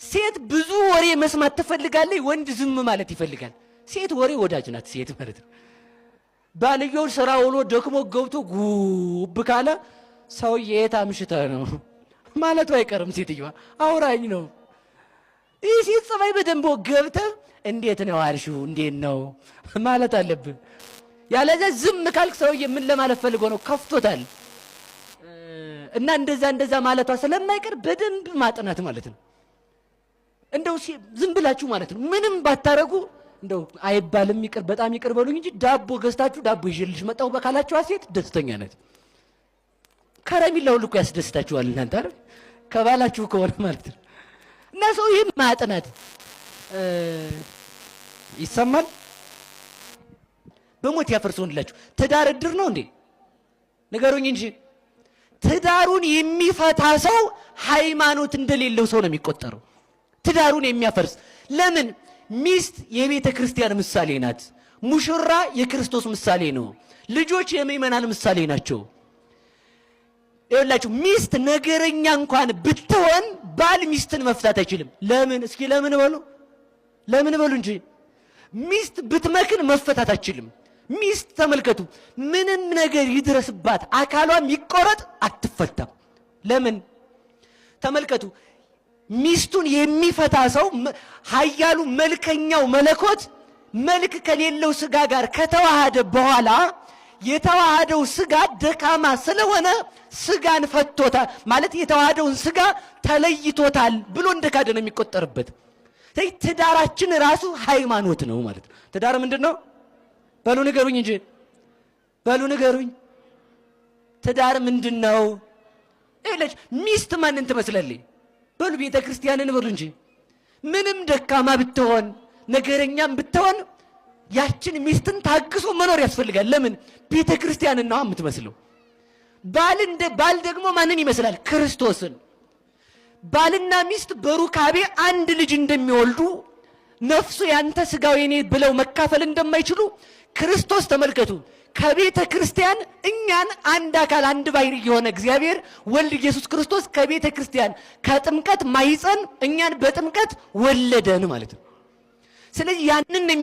ሴት ብዙ ወሬ መስማት ትፈልጋለች፣ ወንድ ዝም ማለት ይፈልጋል። ሴት ወሬ ወዳጅ ናት ሴት ማለት ነው። ባልየው ስራ ውሎ ደክሞ ገብቶ ጉብ ካለ ሰውዬ የት አምሽተህ ነው ማለቱ አይቀርም። ሴትየዋ አውራኝ ነው። ይህ ሴት ጸባይ በደንብ ገብተህ እንዴት ነው አልሽው እንዴት ነው ማለት አለብህ። ያለዚያ ዝም ካልክ ሰውዬ ምን ለማለት ፈልጎ ነው ከፍቶታል። እና እንደዛ ማለቷ ስለማይቀር በደንብ ማጥናት ማለት ነው። እንደው ዝም ብላችሁ ማለት ነው ምንም ባታረጉ እንደው አይባልም ይቅር በጣም ይቅር በሉኝ እንጂ ዳቦ ገዝታችሁ ዳቦ ይዤልሽ መጣሁ በካላችሁ ሴት ደስተኛ ናት። ከረሚላው ልኮ ያስደስታችኋል እናንተ አይደል ከባላችሁ ከሆነ ማለት ነው። እና ሰው ይሄን ማጥናት ይሰማል። በሞት ያፈርሰውላችሁ ትዳር እድር ነው እንዴ ንገሩኝ እንጂ ትዳሩን የሚፈታ ሰው ሃይማኖት እንደሌለው ሰው ነው የሚቆጠረው። ትዳሩን የሚያፈርስ ለምን? ሚስት የቤተ ክርስቲያን ምሳሌ ናት። ሙሽራ የክርስቶስ ምሳሌ ነው። ልጆች የምእመናን ምሳሌ ናቸው። ይኸውላችሁ ሚስት ነገረኛ እንኳን ብትሆን ባል ሚስትን መፍታት አይችልም። ለምን? እስኪ ለምን በሉ እንጂ ሚስት ብትመክን መፈታት አይችልም። ሚስት ተመልከቱ ምንም ነገር ይድረስባት አካሏም ይቆረጥ አትፈታም። ለምን? ተመልከቱ ሚስቱን የሚፈታ ሰው ኃያሉ መልከኛው መለኮት መልክ ከሌለው ስጋ ጋር ከተዋሃደ በኋላ የተዋሃደው ስጋ ደካማ ስለሆነ ስጋን ፈቶታል ማለት የተዋሃደውን ስጋ ተለይቶታል ብሎ እንደካደ ነው የሚቆጠርበት። ትዳራችን ራሱ ሃይማኖት ነው ማለት ነው። ትዳር ምንድነው? በሉ ንገሩኝ እንጂ በሉ ንገሩኝ። ትዳር ምንድነው? እለች ሚስት ማንን ትመስላለች? በሉ ቤተ ክርስቲያንን በሉ እንጂ ምንም ደካማ ብትሆን ነገረኛም ብትሆን ያችን ሚስትን ታግሶ መኖር ያስፈልጋል። ለምን? ቤተ ክርስቲያንን ነው የምትመስለው። ባል ደግሞ ማንን ይመስላል? ክርስቶስን። ባልና ሚስት በሩካቤ አንድ ልጅ እንደሚወልዱ ነፍሱ ያንተ ስጋው የኔ ብለው መካፈል እንደማይችሉ ክርስቶስ ተመልከቱ ከቤተ ክርስቲያን እኛን አንድ አካል አንድ ባሕርይ የሆነ እግዚአብሔር ወልድ ኢየሱስ ክርስቶስ ከቤተ ክርስቲያን ከጥምቀት ማይፀን እኛን በጥምቀት ወለደን ማለት ነው። ስለዚህ ያንን